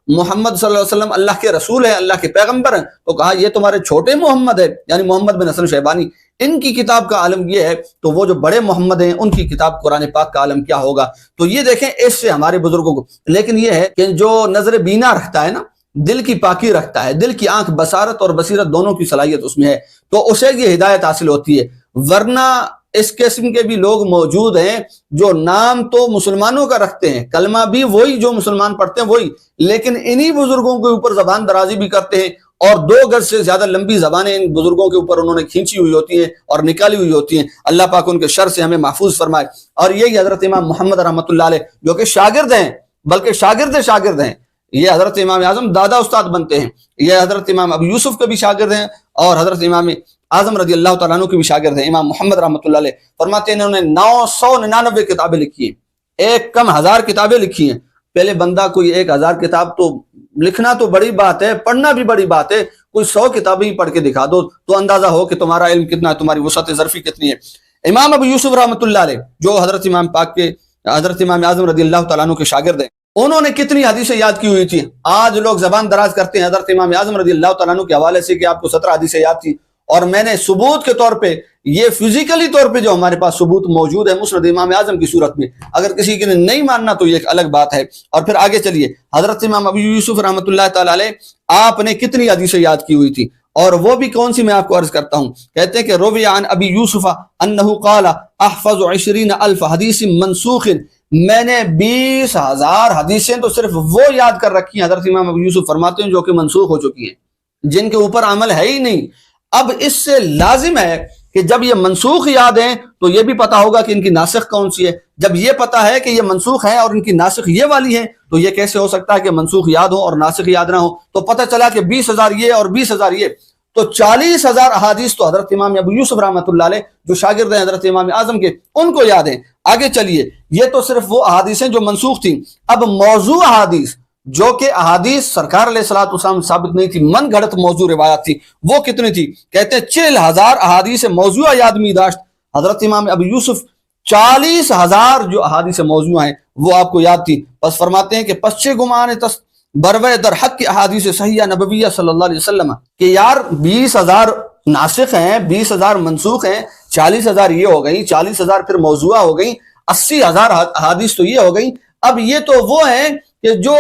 محمد صلی اللہ علیہ وسلم اللہ کے رسول ہیں، اللہ کے پیغمبر ہیں، تو کہا یہ تمہارے چھوٹے محمد ہے، یعنی محمد بن حسن شیبانی، ان کی کتاب کا عالم یہ ہے، تو وہ جو بڑے محمد ہیں ان کی کتاب قرآن پاک کا عالم کیا ہوگا۔ تو یہ دیکھیں اس سے ہمارے بزرگوں کو، لیکن یہ ہے کہ جو نظر بینا رکھتا ہے نا، دل کی پاکی رکھتا ہے، دل کی آنکھ، بصارت اور بصیرت دونوں کی صلاحیت اس میں ہے، تو اسے یہ ہدایت حاصل ہوتی ہے۔ ورنہ اس قسم کے بھی لوگ موجود ہیں جو نام تو مسلمانوں کا رکھتے ہیں، کلمہ بھی وہی جو مسلمان پڑھتے ہیں وہی، لیکن انہی بزرگوں کے اوپر زبان درازی بھی کرتے ہیں، اور 2 گز سے زیادہ لمبی زبانیں ان بزرگوں کے اوپر انہوں نے کھینچی ہوئی ہوتی ہیں اور نکالی ہوئی ہوتی ہیں۔ اللہ پاک ان کے شر سے ہمیں محفوظ فرمائے۔ اور یہی حضرت امام محمد رحمۃ اللہ علیہ جو کہ شاگرد ہیں، بلکہ شاگرد ہیں، یہ حضرت امام اعظم دادا استاد بنتے ہیں، یہ حضرت امام ابو یوسف کے بھی شاگرد ہیں، اور حضرت امام اعظم رضی اللہ تعالیٰ عنہ کے بھی شاگرد ہیں۔ امام محمد رحمۃ اللہ علیہ فرماتے ہیں انہوں نے 999 کتابیں لکھی ہیں، 1000 کتابیں لکھی ہیں۔ پہلے بندہ کوئی 1000 کتاب تو لکھنا تو بڑی بات ہے، پڑھنا بھی بڑی بات ہے، کوئی 100 کتابیں ہی پڑھ کے دکھا دو تو اندازہ ہو کہ تمہارا علم کتنا ہے، تمہاری وسعت ظرفی کتنی ہے۔ امام ابو یوسف رحمۃ اللہ علیہ جو حضرت امام پاک کے، حضرت امام اعظم رضی اللہ تعالیٰ عنہ کے شاگرد ہیں، انہوں نے کتنی حدیثیں یاد کی ہوئی تھی۔ آج لوگ زبان دراز کرتے ہیں حضرت امام اعظم رضی اللہ تعالیٰ عنہ کے حوالے سے کہ آپ کو 17 حدیثیں یاد تھی، اور میں نے ثبوت کے طور پہ، یہ فزیکلی طور پہ جو ہمارے پاس ثبوت موجود ہے مسند امام اعظم کی صورت میں، اگر کسی کے نہیں ماننا تو یہ ایک الگ بات ہے۔ اور پھر آگے چلیے، حضرت امام ابو یوسف رحمۃ اللہ تعالیٰ علیہ آپ نے کتنی حدیثیں یاد کی ہوئی تھی، اور وہ بھی کون سی میں آپ کو عرض کرتا ہوں۔ کہتے ہیں کہ روی عن ابی یوسف انہ قال احفظ 20,000 حدیث منسوخ میں نے 20,000 حدیثیں تو صرف وہ یاد کر رکھی ہیں، حضرت امام ابو یوسف فرماتے ہیں، جو کہ منسوخ ہو چکی ہیں، جن کے اوپر عمل ہے ہی نہیں۔ اب اس سے لازم ہے کہ جب یہ منسوخ یاد ہیں تو یہ بھی پتا ہوگا کہ ان کی ناسخ کون سی ہے۔ جب یہ پتا ہے کہ یہ منسوخ ہے اور ان کی ناسخ یہ والی ہے، تو یہ کیسے ہو سکتا ہے کہ منسوخ یاد ہو اور ناسخ یاد نہ ہو؟ تو پتہ چلا کہ 20,000 یہ اور 20,000 یہ، تو 40,000 احادیث تو حضرت امام ابو یوسف رحمۃ اللہ علیہ جو شاگرد ہیں حضرت امام اعظم کے، ان کو یاد ہیں۔ آگے چلیے، یہ تو صرف وہ احادیث ہیں جو منسوخ تھیں۔ اب موضوع احادیث، جو کہ احادیث سرکار علیہ الصلوۃ والسلام ثابت نہیں تھی، من گھڑت موضوع روایات تھی، وہ کتنی تھی؟ کہتے ہیں 40,000 احادیث موضوع یاد می داشت حضرت امام ابو یوسف، 40,000 جو احادیث موضوع ہیں وہ آپ کو یاد تھی۔ بس فرماتے ہیں کہ پسچے گمان بروے در حق کی احادیث صحیحہ نبویہ صلی اللہ علیہ وسلم، کہ یار 20,000 ناسخ ہیں، 20,000 منسوخ ہیں، 40,000 یہ ہو گئی، 40,000 پھر موضوع ہو گئی، 80,000 احادیث تو یہ ہو گئی۔ اب یہ تو وہ ہیں کہ جو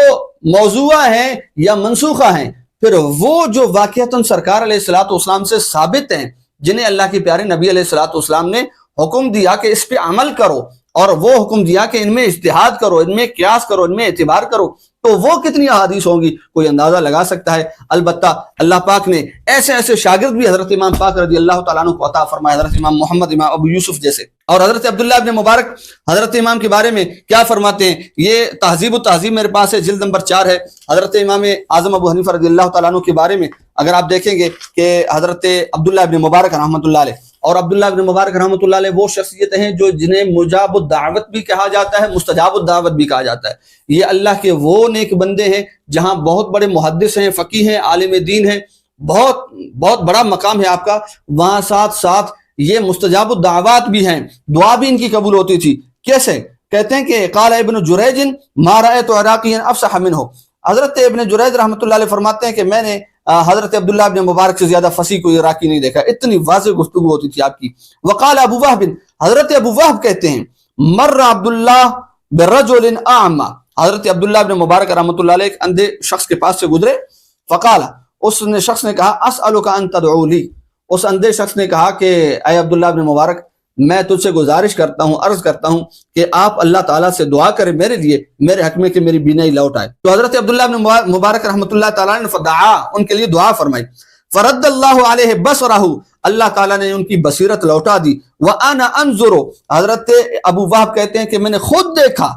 موضوع ہیں یا منسوخہ ہیں، پھر وہ جو واقعتاً سرکار علیہ الصلوۃ والسلام سے ثابت ہیں، جنہیں اللہ کے پیارے نبی علیہ الصلوۃ والسلام نے حکم دیا کہ اس پہ عمل کرو، اور وہ حکم دیا کہ ان میں اجتہاد کرو، ان میں قیاس کرو، ان میں اعتبار کرو، تو وہ کتنی احادیث ہوں گی کوئی اندازہ لگا سکتا ہے؟ البتہ اللہ پاک نے ایسے ایسے شاگرد بھی حضرت امام پاک رضی اللہ تعالیٰ عنہ کو عطا فرمائے، حضرت امام محمد امام ابو یوسف جیسے۔ اور حضرت عبداللہ ابن مبارک حضرت امام کے بارے میں کیا فرماتے ہیں؟ یہ تہذیب التہذیب میرے پاس ہے، جلد نمبر 4 ہے۔ حضرت امام اعظم ابو حنیفہ رضی اللہ تعالیٰ عنہ کے بارے میں اگر آپ دیکھیں گے کہ حضرت عبداللہ ابن مبارک رحمۃ اللہ علیہ، اور عبداللہ ابن مبارک رحمۃ اللہ علیہ وہ شخصیت ہیں جو جنہیں مجاب الدعوت بھی کہا جاتا ہے، مستجاب الدعوت بھی کہا جاتا ہے۔ یہ اللہ کے وہ نیک بندے ہیں جہاں بہت بڑے محدث ہیں، فقیہ ہیں، عالم دین ہیں، بہت بڑا مقام ہے آپ کا، وہاں ساتھ ساتھ یہ مستجاب الدعوات بھی ہیں، دعا بھی ان کی قبول ہوتی تھی۔ کیسے؟ کہتے ہیں کہ قال ابن جریج ما رأیت عراقیا افصح منہ، حضرت ابن جریج رحمۃ اللہ علیہ فرماتے ہیں کہ میں نے حضرت عبداللہ ابن مبارک سے زیادہ فصیح کوئی عراقی نہیں دیکھا، اتنی واضح گفتگو ہوتی تھی آپ کی۔ وقال ابو وہب، حضرت ابو وہب کہتے ہیں مر عبداللہ برجل اعمى، حضرت عبداللہ ابن مبارک رحمۃ اللہ علیہ ایک اندھے شخص کے پاس سے گزرے، فقال، اس نے شخص نے کہا اسألک ان تدعو لی، اس اندھے شخص نے کہا کہ اے عبداللہ ابن مبارک، میں تجھ سے گزارش کرتا ہوں، عرض کرتا ہوں کہ آپ اللہ تعالیٰ سے دعا کریں میرے لیے، میرے حق میں کہ میری بینائی لوٹ آئے۔ تو حضرت عبداللہ ابن مبارک رحمۃ اللہ تعالیٰ نے فدعا، ان کے لیے دعا فرمائی، فرد اللہ علیہ بصرہ، اللہ تعالیٰ نے ان کی بصیرت لوٹا دی۔ وانا انظر، حضرت ابو وہب کہتے ہیں کہ میں نے خود دیکھا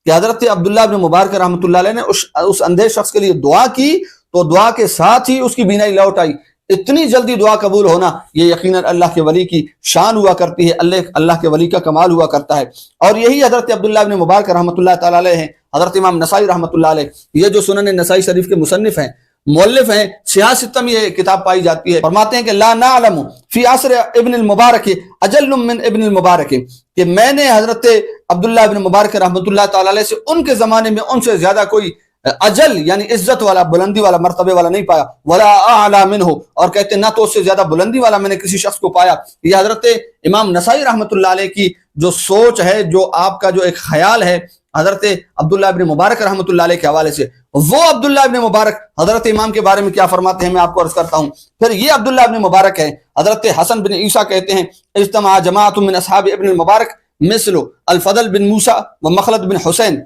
کہ حضرت عبداللہ ابن مبارک رحمۃ اللہ علیہ نے اس اندھے شخص کے لیے دعا کی، تو دعا کے ساتھ ہی اس کی بینائی لوٹ آئی۔ اتنی جلدی دعا قبول ہونا یہ یقیناً اللہ کے ولی کی شان ہوا کرتی ہے، اللہ کے ولی کا کمال ہوا کرتا ہے۔ اور یہی حضرت عبداللہ ابن مبارک رحمۃ اللہ تعالیٰ علیہ ہیں۔ حضرت امام نسائی رحمۃ اللہ علیہ، یہ جو سنن نسائی شریف کے مصنف ہیں، مؤلف ہیں، سیاہ ستہ میں یہ کتاب پائی جاتی ہے، فرماتے ہیں کہ لا نعلم فی عصر ابن المبارک اجل من ابن المبارک، کہ میں نے حضرت عبداللہ ابن مبارک رحمۃ اللہ تعالیٰ علیہ سے ان کے زمانے میں ان سے زیادہ کوئی اجل یعنی عزت والا، بلندی والا، مرتبے والا نہیں پایا، ولا اعلی منہ، اور کہتے ہیں نہ تو اس سے زیادہ بلندی والا میں نے کسی شخص کو پایا۔ یہ حضرت امام نسائی رحمۃ اللہ علیہ کی جو سوچ ہے، جو آپ کا جو ایک خیال ہے حضرت عبداللہ ابن مبارک رحمۃ اللہ علیہ کے حوالے سے، وہ عبداللہ ابن مبارک حضرت امام کے بارے میں کیا فرماتے ہیں میں آپ کو عرض کرتا ہوں۔ پھر یہ عبداللہ ابن مبارک ہے، حضرت حسن بن عیسیٰ کہتے ہیں اجتماع جماعت من اصحاب ابن المبارک مثل الفضل بن موسیٰ و مخلد بن حسین،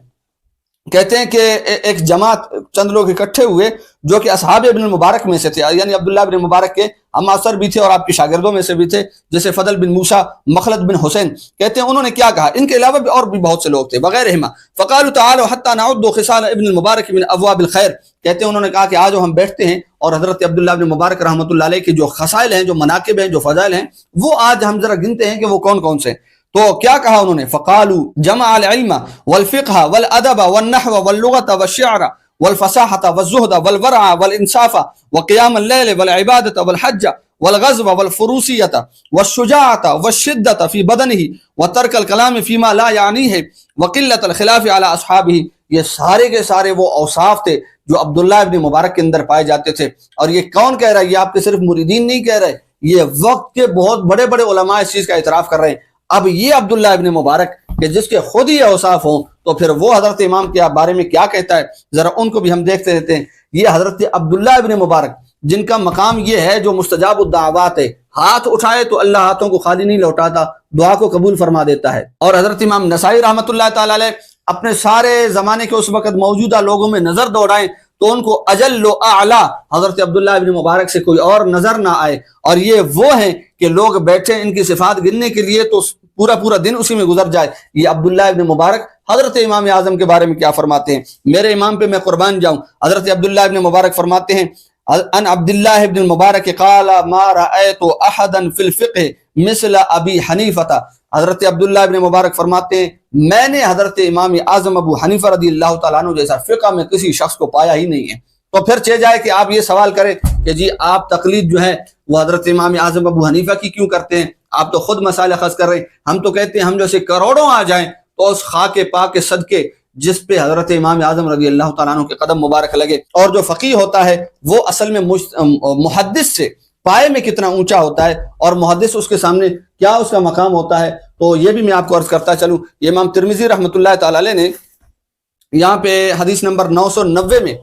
کہتے ہیں کہ ایک جماعت چند لوگ اکٹھے ہوئے جو کہ اصحاب ابن المبارک میں سے تھے، یعنی عبداللہ ابن مبارک کے ہم اثر بھی تھے اور آپ کے شاگردوں میں سے بھی تھے، جیسے فضل بن موسیٰ، مخلد بن حسین۔ کہتے ہیں انہوں نے کیا کہا، ان کے علاوہ بھی اور بھی بہت سے لوگ تھے وغیرہما، فقالوا تعالوا حتى نعد خصال ابن المبارک من ابواب الخیر، کہتے ہیں انہوں نے کہا کہ آج ہم بیٹھتے ہیں اور حضرت عبداللہ ابن مبارک رحمۃ اللہ علیہ کے جو خصائل ہیں، جو مناقب ہیں، جو فضائل ہیں، وہ آج ہم ذرا گنتے ہیں کہ وہ کون کون سے۔ تو کیا کہا انہوں نے، فقالوا جمع العلم والفقہ والادب والنحو واللغة والشعر والفصاحة والزهد والورع والانصاف وقيام الليل والعبادة والحج والغزو والفروسية والشجاعة والشدة في بدنه وترك الكلام فيما لا يعنيه وقلة الخلاف على أصحابه، یہ سارے کے سارے وہ اوصاف تھے جو عبداللہ ابن مبارک کے اندر پائے جاتے تھے۔ اور یہ کون کہہ رہا ہے؟ یہ آپ کے صرف مریدین نہیں کہہ رہے، یہ وقت کے بہت بڑے بڑے علماء اس چیز کا اعتراف کر رہے ہیں۔ اب یہ عبداللہ ابن مبارک کہ جس کے خود ہی اوصاف ہوں، تو پھر وہ حضرت امام کے بارے میں کیا کہتا ہے، ذرا ان کو بھی ہم دیکھتے رہتے ہیں۔ یہ حضرت عبداللہ ابن مبارک جن کا مقام یہ ہے جو مستجاب الدعوات ہے، ہاتھ اٹھائے تو اللہ ہاتھوں کو خالی نہیں لوٹاتا، دعا کو قبول فرما دیتا ہے۔ اور حضرت امام نسائی رحمۃ اللہ تعالی علیہ اپنے سارے زمانے کے اس وقت موجودہ لوگوں میں نظر دوڑائیں تو ان کو اجل و اعلیٰ حضرت عبداللہ ابن مبارک سے کوئی اور نظر نہ آئے. اور یہ وہ ہیں کہ لوگ بیٹھے ان کی صفات گننے کے لیے تو پورا دن اسی میں گزر جائے. یہ عبداللہ ابن مبارک حضرت امام اعظم کے بارے میں کیا فرماتے ہیں. میرے امام پہ میں قربان جاؤں. حضرت عبداللہ ابن مبارک فرماتے ہیں ان عبداللہ ابن مبارک قال ما رأيت احدا في الفقه مثل ابی حنیفہ. حضرت عبداللہ ابن مبارک فرماتے ہیں میں نے حضرت امام اعظم ابو حنیفہ رضی اللہ تعالیٰ عنہ جیسا فقہ میں کسی شخص کو پایا ہی نہیں ہے. تو پھر چہ جائے کہ آپ یہ سوال کریں کہ جی آپ تقلید جو ہے وہ حضرت امام اعظم ابو حنیفہ کی کیوں کرتے ہیں, آپ تو خود مسائل اخذ کر رہے ہیں. ہم تو کہتے ہیں ہم جیسے کروڑوں آ جائیں تو اس خاک پاک کے صدقے جس پہ حضرت امام اعظم رضی اللہ تعالیٰ عنہ کے قدم مبارک لگے. اور جو فقیہ ہوتا ہے وہ اصل میں محدث سے پائے میں کتنا اونچا ہوتا ہے اور محدث اس کے سامنے کیا اس کا مقام ہوتا ہے. تو یہ بھی میں آپ کو عرض کرتا چلوں. یہ امام ترمذی رحمۃ اللہ تعالی علیہ نے یہاں پہ حدیث نمبر 990 میں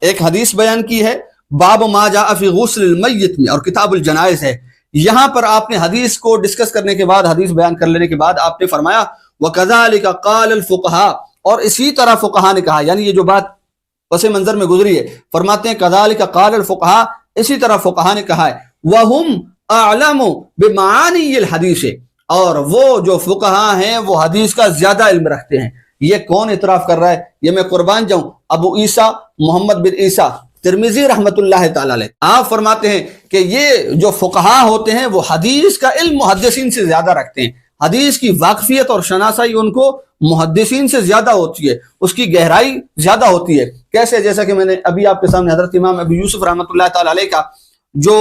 ایک حدیث بیان کی ہے, باب ما جاء فی غسل المیت میں, اور کتاب الجنائز ہے. یہاں پر آپ نے حدیث کو ڈسکس کرنے کے بعد, حدیث بیان کر لینے کے بعد آپ نے فرمایا وَكَذَلِكَ قَالَ الْفُقَهَاءُ, اور اسی طرح فقہاء نے کہا. یعنی یہ جو بات پس منظر میں گزری ہے, فرماتے ہیں كَذَلِكَ قَالَ الْفُقَهَاءُ, اسی طرح فقہاء نے کہا ہے. وَهُمْ أَعْلَمُ بِمَعَانِيِ الْحَدِيثِ, اور وہ جو فقہاء ہیں وہ حدیث کا زیادہ علم رکھتے ہیں. یہ کون اعتراف کر رہا ہے؟ یہ میں قربان جاؤں ابو عیسیٰ محمد بن عیسیٰ ترمذی رحمۃ اللہ تعالی علیہ. آپ فرماتے ہیں کہ یہ جو فقہاء ہوتے ہیں وہ حدیث کا علم محدثین سے زیادہ رکھتے ہیں. حدیث کی واقفیت اور شناسائی ان کو محدثین سے زیادہ ہوتی ہے, اس کی گہرائی زیادہ ہوتی ہے. کیسے؟ جیسا کہ میں نے ابھی آپ کے سامنے حضرت امام ابی یوسف رحمۃ اللہ تعالی علیہ کا جو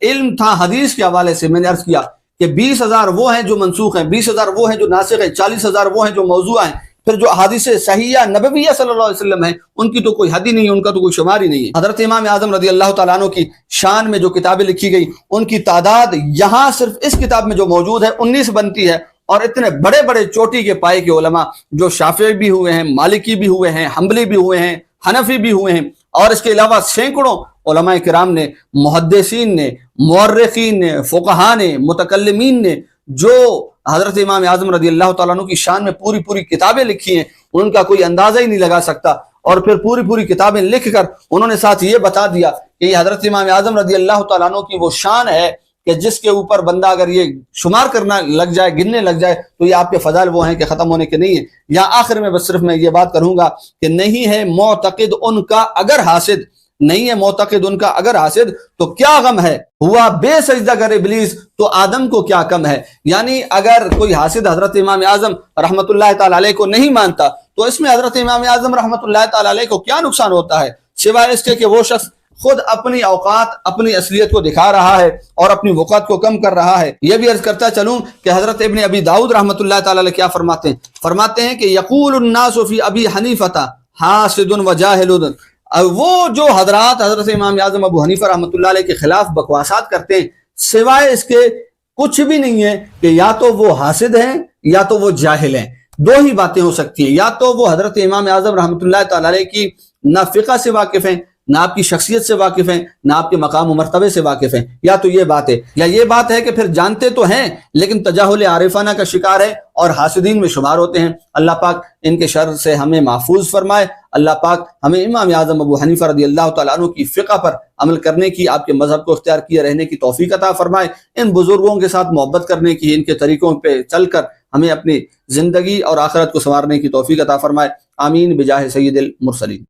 علم تھا حدیث کے حوالے سے, میں نے عرض کیا کہ 20,000 وہ ہیں جو منسوخ ہیں, 20,000 وہ ہیں جو ناسخ ہیں, 40,000 وہ ہیں جو موضوع ہیں. پھر جو احادیث صحیحہ نبویہ صلی اللہ علیہ وسلم ہیں ان کی تو کوئی حد ہی نہیں ہے, ان کا تو کوئی شمار ہی نہیں ہے. حضرت امام اعظم رضی اللہ تعالیٰ عنہ کی شان میں جو کتابیں لکھی گئی ان کی تعداد یہاں صرف اس کتاب میں جو موجود ہے 19 بنتی ہے. اور اتنے بڑے بڑے چوٹی کے پائے کے علماء جو شافعی بھی ہوئے ہیں, مالکی بھی ہوئے ہیں, حنبلی بھی ہوئے ہیں, حنفی بھی ہوئے ہیں, اور اس کے علاوہ سینکڑوں علماء کرام نے, محدثین نے, مورخین نے, فقہاء نے, متکلمین نے جو حضرت امام اعظم رضی اللہ تعالیٰ عنہ کی شان میں پوری کتابیں لکھی ہیں, ان کا کوئی اندازہ ہی نہیں لگا سکتا. اور پھر پوری کتابیں لکھ کر انہوں نے ساتھ یہ بتا دیا کہ یہ حضرت امام اعظم رضی اللہ تعالیٰ عنہ کی وہ شان ہے کہ جس کے اوپر بندہ اگر یہ شمار کرنا لگ جائے, گننے لگ جائے, تو یہ آپ کے فضائل وہ ہیں کہ ختم ہونے کے نہیں ہیں. یہاں آخر میں بس صرف میں یہ بات کروں گا کہ نہیں ہے معتقد ان کا اگر حاسد, نہیں ہے معتقد ان کا اگر حاسد تو کیا غم ہے, ہوا بے سجدہ گر ابلیس تو آدم کو کیا کم ہے. یعنی اگر کوئی حاسد حضرت امام اعظم رحمۃ اللہ تعالی علیہ کو نہیں مانتا تو اس میں حضرت امام اعظم رحمۃ اللہ تعالی علیہ کو کیا نقصان ہوتا ہے, سوائے اس کے کہ وہ شخص خود اپنی اوقات, اپنی اصلیت کو دکھا رہا ہے اور اپنی وقت کو کم کر رہا ہے. یہ بھی عرض کرتا چلوں کہ حضرت ابن ابی داؤد رحمۃ اللہ تعالی علیہ کیا فرماتے ہیں کہ یقول الناس فی ابی حنیفہ حاسد و جاہل. وہ جو حضرات حضرت امام اعظم ابو حنیفہ رحمۃ اللہ علیہ کے خلاف بکواسات کرتے ہیں, سوائے اس کے کچھ بھی نہیں ہے کہ یا تو وہ حاسد ہیں یا تو وہ جاہل ہیں. دو ہی باتیں ہو سکتی ہیں, یا تو وہ حضرت امام اعظم رحمۃ اللہ تعالی علیہ کی نہ فقہ سے واقف ہیں, نہ آپ کی شخصیت سے واقف ہیں, نہ آپ کے مقام و مرتبے سے واقف ہیں. یا تو یہ بات ہے, یا یہ بات ہے کہ پھر جانتے تو ہیں لیکن تجاہل عارفانہ کا شکار ہے اور حاسدین میں شمار ہوتے ہیں. اللہ پاک ان کے شر سے ہمیں محفوظ فرمائے. اللہ پاک ہمیں امام اعظم ابو حنیفہ رضی اللہ تعالیٰ عنہ کی فقہ پر عمل کرنے کی, آپ کے مذہب کو اختیار کیے رہنے کی توفیق عطا فرمائے. ان بزرگوں کے ساتھ محبت کرنے کی, ان کے طریقوں پہ چل کر ہمیں اپنی زندگی اور آخرت کو سنوارنے کی توفیق عطا فرمائے. آمین بجاہ سید المرسلین.